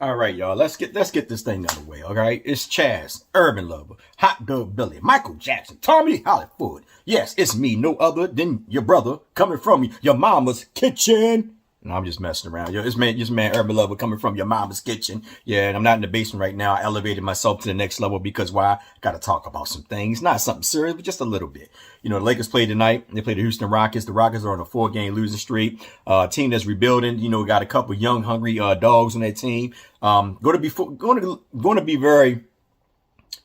All right, y'all. Let's get this thing underway. All right, it's Chaz, Urban Lover, Hot Dog Billy, Michael Jackson, Tommy Hollywood. Yes, it's me, no other than your brother, coming from your mama's kitchen. No, I'm just messing around. Yo, it's man, Urban Lover, coming from your mama's kitchen. Yeah, and I'm not in the basement right now. I elevated myself to the next level because why? Got to talk about some things. Not something serious, but just a little bit. You know, the Lakers played tonight. They played the Houston Rockets. The Rockets are on a 4-game losing streak. Team that's rebuilding. You know, got a couple young, hungry dogs on that team. Going to be very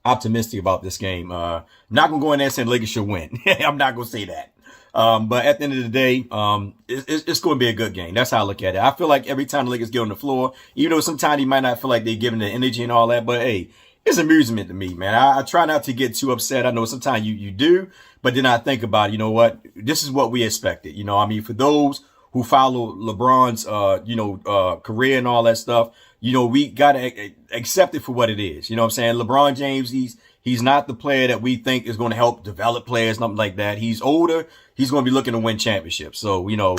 optimistic about this game. Not gonna go in there saying the Lakers should win. I'm not gonna say that. But at the end of the day, it's going to be a good game. That's how I look at it. I feel like every time the Lakers get on the floor, even though sometimes you might not feel like they're giving the energy and all that, but hey, it's amusement to me, man. I try not to get too upset. I know sometimes you do, but then I think about it, you know what? This is what we expected. You know, I mean, for those who follow LeBron's, career and all that stuff, you know, we got to accept it for what it is. You know what I'm saying? LeBron James, he's not the player that we think is going to help develop players, nothing like that. He's older. He's going to be looking to win championships. So, you know,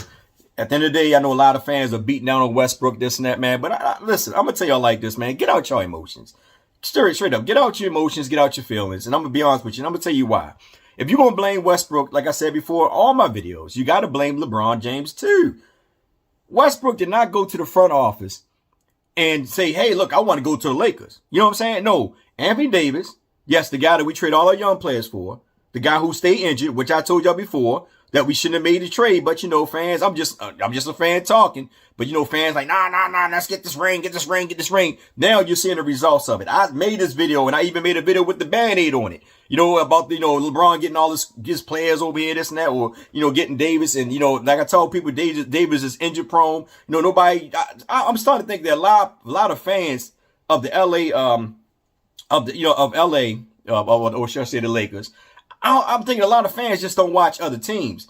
at the end of the day, I know a lot of fans are beating down on Westbrook, this and that, man. But listen, I'm going to tell y'all like this, man. Get out your emotions. Straight up. Get out your emotions. Get out your feelings. And I'm going to be honest with you. And I'm going to tell you why. If you're going to blame Westbrook, like I said before, all my videos, you got to blame LeBron James too. Westbrook did not go to the front office and say, hey, look, I want to go to the Lakers. You know what I'm saying? No. Anthony Davis, yes, the guy that we trade all our young players for, the guy who stayed injured, which I told y'all before that we shouldn't have made the trade. But, you know, fans, I'm just a fan talking. But, you know, fans like, nah, let's get this ring. Now you're seeing the results of it. I made this video, and I even made a video with the Band-Aid on it. You know, about, you know, LeBron getting all his players over here, this and that, or, you know, getting Davis. And, you know, like I told people, Davis is injury prone. You know, I'm starting to think that a lot of fans of the LA, or should I say the Lakers, I'm thinking a lot of fans just don't watch other teams.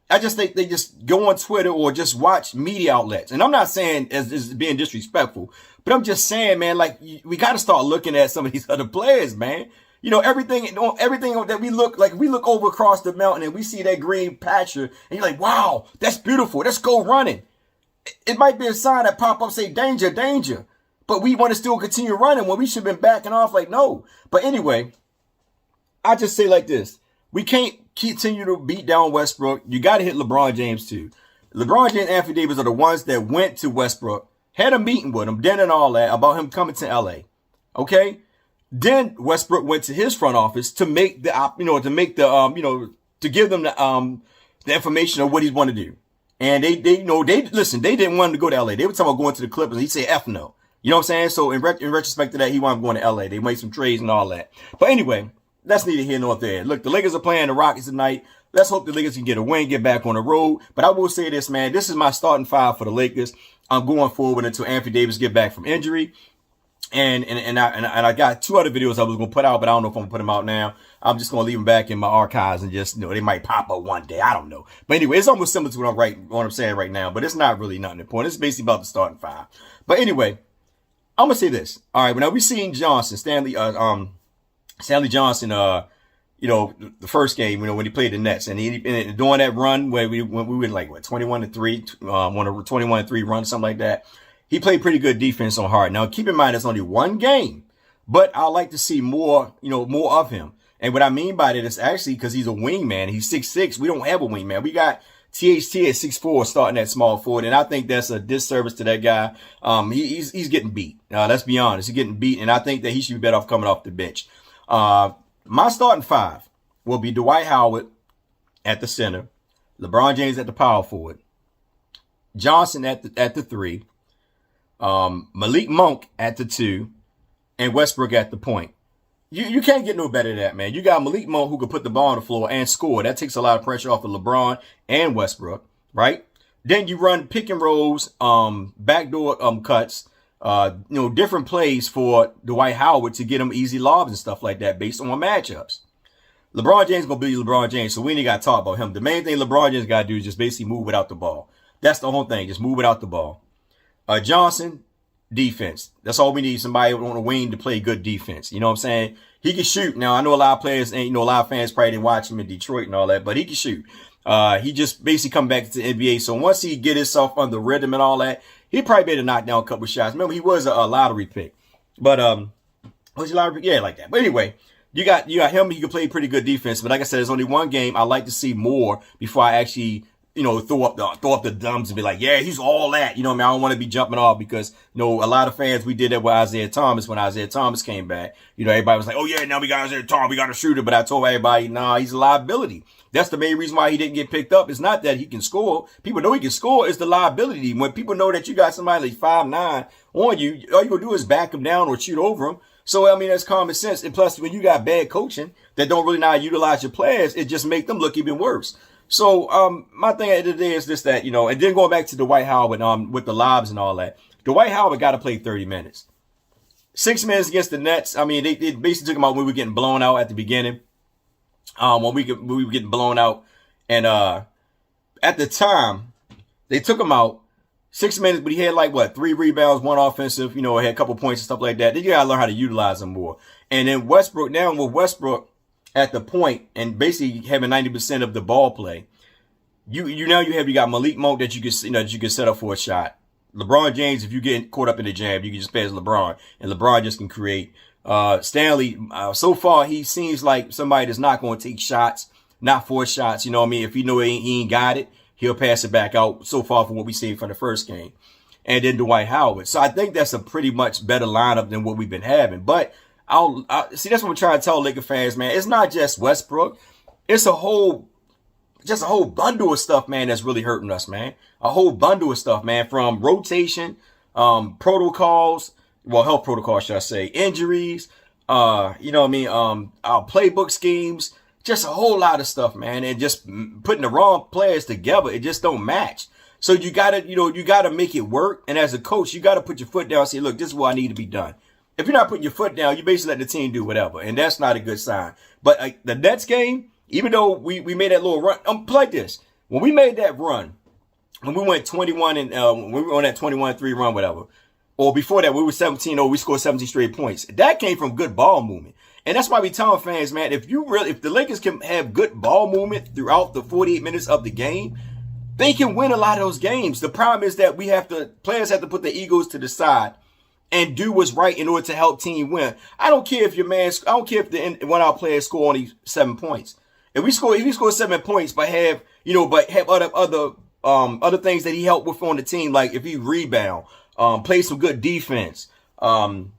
I just think they just go on Twitter or just watch media outlets. And I'm not saying as being disrespectful, but I'm just saying, man, like, we got to start looking at some of these other players, man. You know, everything that we look over across the mountain and we see that green pasture and you're like, wow, that's beautiful. Let's go running. It might be a sign that pop up say danger, danger. But we want to still continue running when we should have been backing off like, no. But anyway, I just say like this. We can't continue to beat down Westbrook. You got to hit LeBron James too. LeBron James and Anthony Davis are the ones that went to Westbrook, had a meeting with him, then and all that about him coming to LA. Okay? Then Westbrook went to his front office to make the, to give them the information of what he's want to do. And they didn't want him to go to LA. They were talking about going to the Clippers. He said, F no. You know what I'm saying? So in retrospect to that, he wanted going to LA. They made some trades and all that. But anyway, that's neither here nor there. Look, the Lakers are playing the Rockets tonight. Let's hope the Lakers can get a win, get back on the road. But I will say this, man. This is my starting five for the Lakers. I'm going forward until Anthony Davis get back from injury. And I got two other videos I was going to put out, but I don't know if I'm going to put them out now. I'm just going to leave them back in my archives and just, you know, they might pop up one day. I don't know. But anyway, it's almost similar to what I'm saying right now, but it's not really nothing important. It's basically about the starting five. But anyway, I'm going to say this. All right. Now we seen Stanley Johnson, the first game, you know, when he played the Nets and during that run where we went like, 21-3, on a 21-3 run, something like that. He played pretty good defense on hard. Now, keep in mind, it's only one game, but I like to see more of him. And what I mean by that is actually because he's a wingman. He's 6'6". We don't have a wingman. We got THT at 6'4", starting at small forward. And I think that's a disservice to that guy. He's getting beat. Let's be honest. He's getting beat. And I think that he should be better off coming off the bench. My starting five will be Dwight Howard at the center, LeBron James at the power forward, Johnson at the 3, Malik Monk at the 2, and Westbrook at the point. You can't get no better than that, man. You got Malik Monk who can put the ball on the floor and score. That takes a lot of pressure off of LeBron and Westbrook, right? Then you run pick and rolls, backdoor cuts, different plays for Dwight Howard to get him easy lobs and stuff like that based on matchups. LeBron James gonna be LeBron James, so we ain't got to talk about him. The main thing LeBron James got to do is just basically move without the ball. That's the whole thing. Just move without the ball. Johnson, defense. That's all we need. Somebody on the wing to play good defense. You know what I'm saying? He can shoot. Now, I know a lot of players and, a lot of fans probably didn't watch him in Detroit and all that, but he can shoot. He just basically come back to the NBA. So once he get himself under rhythm and all that, He probably better knock down a couple shots. Remember, he was a lottery pick. But was he lottery pick? Yeah, like that. But anyway, you got him. He can play pretty good defense. But like I said, there's only one game. I like to see more before I actually, throw up the thumbs and be like, yeah, he's all that. You know what I mean? I don't want to be jumping off because, a lot of fans, we did that with Isaiah Thomas when Isaiah Thomas came back. Everybody was like, oh yeah, now we got Isaiah Thomas, we got a shooter. But I told everybody, nah, he's a liability. That's the main reason why he didn't get picked up. It's not that he can score. People know he can score. It's the liability. When people know that you got somebody like 5'9" on you, all you gonna do is back him down or shoot over him. So, I mean, that's common sense. And plus, when you got bad coaching that don't really know how to utilize your players, it just make them look even worse. So, my thing at the end of the day is this, that, and then going back to Dwight Howard, with the lobs and all that, Dwight Howard got to play 30 minutes. 6 minutes against the Nets. I mean, they basically took him out when we were getting blown out at the beginning. When we were getting blown out. And, at the time, they took him out 6 minutes, but he had 3 rebounds, 1 offensive, had a couple points and stuff like that. Then you got to learn how to utilize him more. And then Westbrook, now with Westbrook at the point and basically having 90% of the ball play, you got Malik Monk that you can set up for a shot. LeBron James, if you get caught up in the jam, you can just pass LeBron, and LeBron just can create. Stanley, so far he seems like somebody that's not going to take shots, not force shots. You know what I mean? If he ain't got it, he'll pass it back out. So far from what we seen from the first game, and then Dwight Howard. So I think that's a pretty much better lineup than what we've been having. But I'll see, that's what I'm trying to tell Laker fans, man. It's not just Westbrook. It's a whole bundle of stuff, man, that's really hurting us, man. A whole bundle of stuff, man, from rotation, protocols, health protocols, should I say, injuries, our playbook schemes, just a whole lot of stuff, man. And just putting the wrong players together, it just don't match. So you gotta make it work. And as a coach, you gotta put your foot down and say, look, this is what I need to be done. If you're not putting your foot down, you basically let the team do whatever. And that's not a good sign. But the Nets game, even though we made that little run, like this. When we made that run, when we went 21 and when we were on that 21-3 run, whatever, or before that, we were 17-0, we scored 17 straight points. That came from good ball movement. And that's why we tell fans, man, if the Lakers can have good ball movement throughout the 48 minutes of the game, they can win a lot of those games. The problem is that players have to put their egos to the side and do what's right in order to help team win. I don't care if one of our players score only 7 points. If you score 7 points, but have other things that he helped with on the team, like if he rebound, play some good defense, some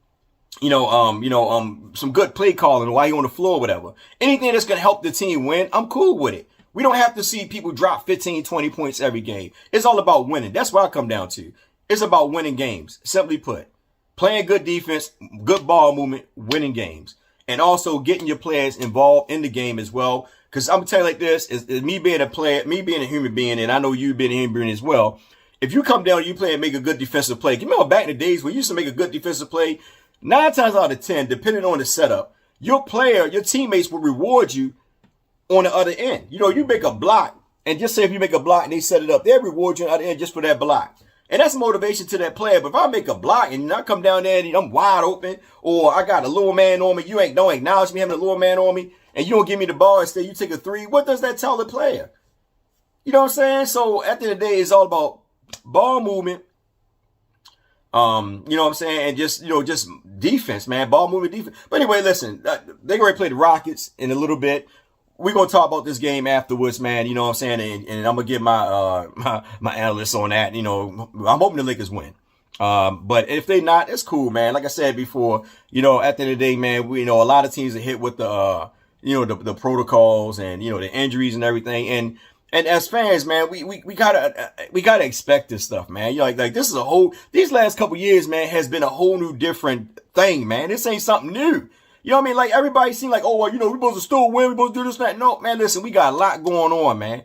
good play calling while he on the floor, whatever. Anything that's gonna help the team win, I'm cool with it. We don't have to see people drop 15, 20 points every game. It's all about winning. That's what I come down to. It's about winning games. Simply put, playing good defense, good ball movement, winning games, and also getting your players involved in the game as well. Because I'm gonna tell you like this: is me being a player, me being a human being, and I know you being a human being as well. If you come down and you play and make a good defensive play, you remember back in the days when you used to make a good defensive play, 9 times out of 10, depending on the setup, your teammates will reward you on the other end. You make a block, and just say if you make a block and they set it up, they'll reward you on the other end just for that block. And that's motivation to that player. But if I make a block and I come down there and I'm wide open, or I got a little man on me, you don't acknowledge me having a little man on me, and you don't give me the ball, instead you take a 3, what does that tell the player? You know what I'm saying? So at the end of the day, it's all about ball movement. You know what I'm saying? And just defense, man. Ball movement, defense. But anyway, listen, they're going to play the Rockets in a little bit. We're going to talk about this game afterwards, man. You know what I'm saying? And I'm going to give my analysts on that. I'm hoping the Lakers win. But if they not, it's cool, man. Like I said before, at the end of the day, man, a lot of teams are hit with the protocols and, the injuries and everything. And as fans, man, we gotta expect this stuff, man. Like this is these last couple years, man, has been a whole new different thing, man. This ain't something new. You know what I mean? Like everybody seems like, oh, well, we're supposed to still win. We're supposed to do this, that. No, man, listen, we got a lot going on, man.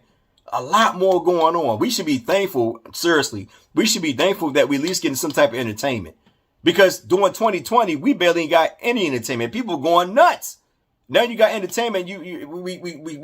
A lot more going on. We should be thankful, seriously. We should be thankful that we at least getting some type of entertainment. Because during 2020, we barely got any entertainment. People going nuts. Now you got entertainment. We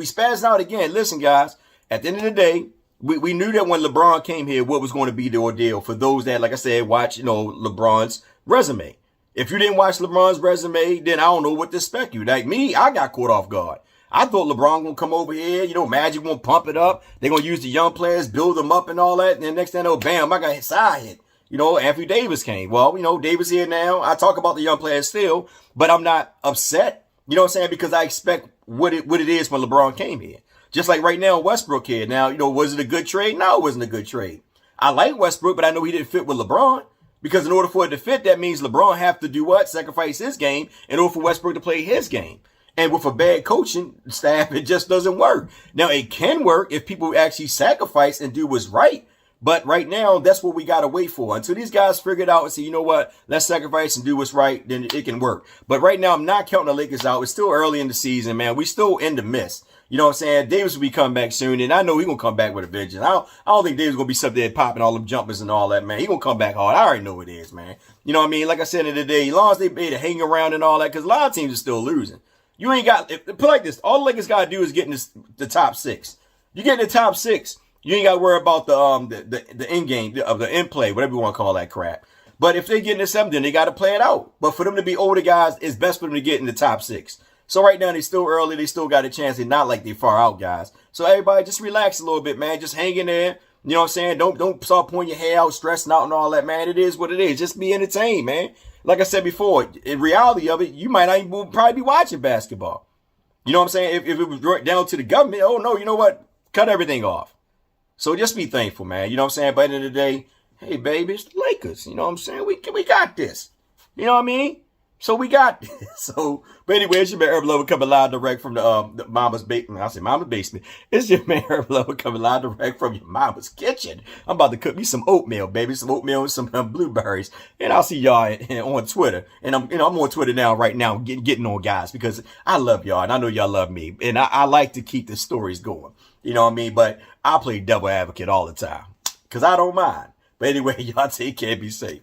spazzed out again. Listen, guys. At the end of the day, we knew that when LeBron came here, what was going to be the ordeal for those that, like I said, watch, LeBron's resume. If you didn't watch LeBron's resume, then I don't know what to expect you. Like me, I got caught off guard. I thought LeBron gonna come over here, Magic gonna pump it up. They're gonna use the young players, build them up and all that. And then next thing I know, bam, I got his side hit. Anthony Davis came. Well, Davis here now. I talk about the young players still, but I'm not upset. You know what I'm saying? Because I expect what it is when LeBron came here. Just like right now, Westbrook here. Now, was it a good trade? No, it wasn't a good trade. I like Westbrook, but I know he didn't fit with LeBron. Because in order for it to fit, that means LeBron have to do what? Sacrifice his game in order for Westbrook to play his game. And with a bad coaching staff, it just doesn't work. Now, it can work if people actually sacrifice and do what's right. But right now, that's what we got to wait for. Until these guys figure it out and say, you know what, let's sacrifice and do what's right, then it can work. But right now, I'm not counting the Lakers out. It's still early in the season, man. We still in the mist. You know what I'm saying? Davis will be coming back soon, and I know he's going to come back with a vengeance. I don't think Davis going to be sitting there popping all them jumpers and all that, man. He's going to come back hard. I already know it is, man. You know what I mean? Like I said in the day, as long as they be able to hang around and all that, because a lot of teams are still losing. You ain't got, put like this, all the Lakers got to do is get in the top six. You get in the top six, you ain't got to worry about the end game, of the end play, whatever you want to call that crap. But if they get into seven, then they got to play it out. But for them to be older guys, it's best for them to get in the top six. So right now, they still early. They still got a chance. They're not like they far out guys. So everybody just relax a little bit, man. Just hang in there. You know what I'm saying? Don't start pulling your hair out, stressing out and all that, man. It is what it is. Just be entertained, man. Like I said before, in reality of it, you might not even probably be watching basketball. You know what I'm saying? If it was right down to the government, oh no, you know what? Cut everything off. So just be thankful, man. You know what I'm saying? By the end of the day, hey, baby, it's the Lakers. You know what I'm saying? We got this. You know what I mean? So we got this. So, but anyway, it's your man Herb Lover coming live direct from the Mama's basement. I said Mama's basement. It's your man Herb Lover coming live direct from your Mama's kitchen. I'm about to cook me some oatmeal, baby. Some oatmeal and some blueberries. And I'll see y'all on Twitter. And I'm on Twitter now, right now, getting on guys because I love y'all and I know y'all love me. And I like to keep the stories going. You know what I mean? But I play devil advocate all the time because I don't mind. But anyway, y'all take care, be safe.